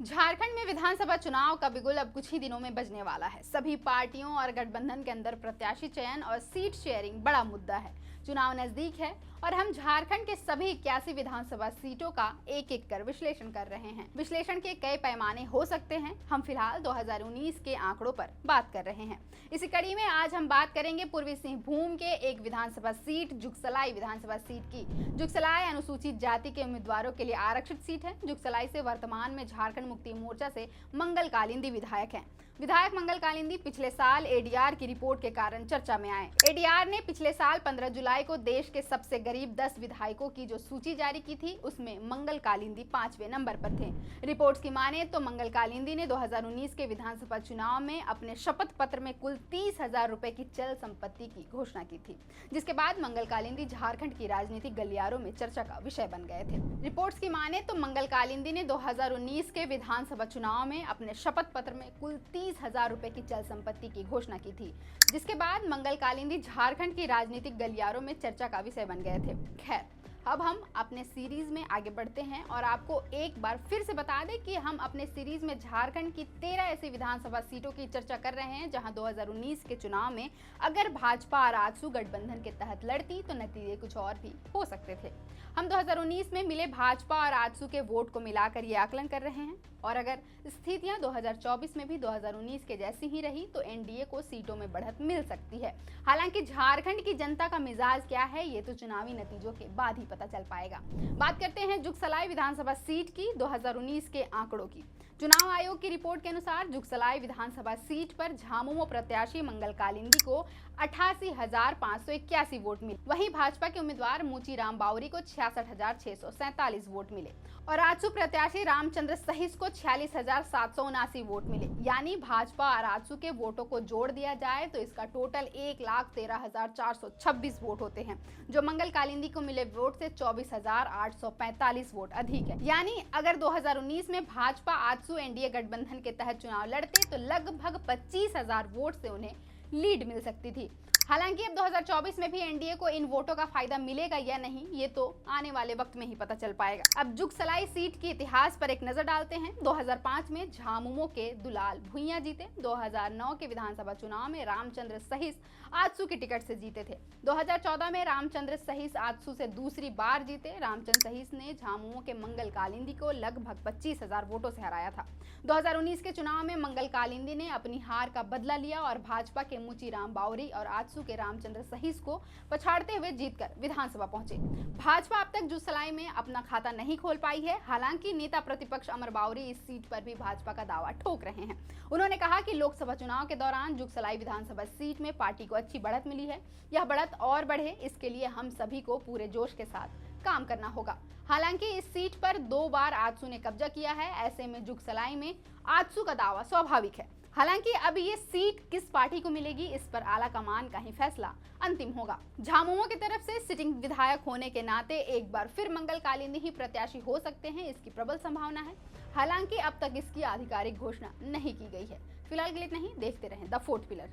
झारखंड में विधानसभा चुनाव का बिगुल अब कुछ ही दिनों में बजने वाला है। सभी पार्टियों और गठबंधन के अंदर प्रत्याशी चयन और सीट शेयरिंग बड़ा मुद्दा है। चुनाव नजदीक है और हम झारखंड के सभी 81 विधानसभा सीटों का एक एक कर विश्लेषण कर रहे हैं। विश्लेषण के कई पैमाने हो सकते हैं। हम फिलहाल 2019 के आंकड़ों पर बात कर रहे हैं। इसी कड़ी में आज हम बात करेंगे पूर्वी सिंहभूम के एक विधानसभा सीट जुगसलाई विधानसभा सीट की। जुगसलाई अनुसूचित जाति के उम्मीदवारों के लिए आरक्षित सीट है। जुगसलाई से वर्तमान में झारखंड मुक्ति मोर्चा से मंगल कालिंदी विधायक हैं। विधायक मंगल कालिंदी पिछले साल एडीआर की रिपोर्ट के कारण चर्चा में आए। एडीआर ने पिछले साल 15 जुलाई को देश के सबसे गरीब 10 विधायकों की जो सूची जारी की थी, उसमें मंगल कालिंदी 5वें नंबर पर थे। रिपोर्ट्स की माने तो मंगल कालिंदी ने 2019 के विधानसभा चुनाव में अपने शपथ पत्र में कुल 30,000 रुपए की चल संपत्ति की घोषणा की थी, जिसके बाद मंगल कालिंदी झारखंड की राजनीतिक गलियारों में चर्चा का विषय बन गए थे। रिपोर्ट्स की माने तो मंगल कालिंदी ने 2019 के विधानसभा चुनाव में अपने शपथ पत्र में कुल 30,000 रुपए की चल संपत्ति की घोषणा की थी, जिसके बाद मंगल कालिंदी झारखंड की राजनीतिक गलियारों में चर्चा का विषय बन गए थे। खैर, अब हम अपने सीरीज में आगे बढ़ते हैं और आपको एक बार फिर से बता दें कि हम अपने सीरीज में झारखंड की 13 ऐसी विधानसभा सीटों की चर्चा कर रहे हैं, जहां 2019 के चुनाव में अगर भाजपा और आजसू गठबंधन के तहत लड़ती तो नतीजे कुछ और भी हो सकते थे। हम 2019 में मिले भाजपा और आजसू के वोट को मिलाकर ये आकलन कर रहे हैं और अगर स्थितियां 2024 में भी 2019 के जैसी ही रही तो एनडीए को सीटों में बढ़त मिल सकती है। हालांकि झारखंड की जनता का मिजाज क्या है, ये तो चुनावी नतीजों के बाद ही पता चल पाएगा। बात करते हैं जुगसलाई विधानसभा सीट की 2019 के आंकड़ों की। चुनाव आयोग की रिपोर्ट के अनुसार जुगसलाई विधानसभा सीट पर झामुमो प्रत्याशी मंगल कालिंदी को 88,581 वोट मिले। वहीं भाजपा के उम्मीदवार मोचीराम बावरी को 66,647 वोट मिले और आजसू प्रत्याशी रामचंद्र सहिस को 46,779 वोट मिले। यानी भाजपा और आजसू के वोटों को जोड़ दिया जाए तो इसका टोटल 1,13,426 वोट होते हैं, जो मंगल कालिंदी को मिले वोट से 24,845 वोट अधिक है। यानी अगर 2019 में भाजपा आजसू एनडीए गठबंधन के तहत चुनाव लड़ते तो लगभग 25,000 वोट से उन्हें लीड मिल सकती थी। हालांकि अब 2024 में भी एनडीए को इन वोटों का फायदा मिलेगा या नहीं, ये तो आने वाले वक्त में ही पता चल पाएगा। अब जुगसलाई सीट के इतिहास पर एक नजर डालते हैं। 2005 में झामुमो के दुलाल भुइयां जीते। 2009 के विधानसभा चुनाव में रामचंद्र सहिस आजसू की टिकट से जीते थे। 2014 में रामचंद्र सहिस आजसू से दूसरी बार जीते। रामचंद्र सहिस ने झामुमो के मंगल कालिंदी को लगभग 25,000 वोटों से हराया था। 2019 के चुनाव में मंगल कालिंदी ने अपनी हार का बदला लिया और भाजपा के मोचीराम बावरी और आजसू के रामचंद्र सहिस को पछाड़ते हुए जीतकर विधानसभा पहुंचे। भाजपा अब तक जुगसलाई में अपना खाता नहीं खोल पाई है। हालांकि नेता प्रतिपक्ष अमर बावरी इस सीट पर भी भाजपा का दावा ठोक रहे हैं। उन्होंने कहा कि लोकसभा चुनाव के दौरान जुगसलाई विधानसभा सीट में पार्टी को अच्छी बढ़त मिली है। यह बढ़त और बढ़े, इसके लिए हम सभी को पूरे जोश के साथ काम करना होगा। हालांकि इस सीट पर 2 बार आजसू ने कब्जा किया है। ऐसे में जुगसलाई में आजसू का दावा स्वाभाविक है। हालांकि अब ये सीट किस पार्टी को मिलेगी, इस पर आला कमान का ही फैसला अंतिम होगा। झामुमो की तरफ से सिटिंग विधायक होने के नाते एक बार फिर मंगल कालिंदी ही प्रत्याशी हो सकते हैं, इसकी प्रबल संभावना है। हालांकि अब तक इसकी आधिकारिक घोषणा नहीं की गई है। फिलहाल के लिए इतना ही। देखते रहें द फोर्थ पिलर।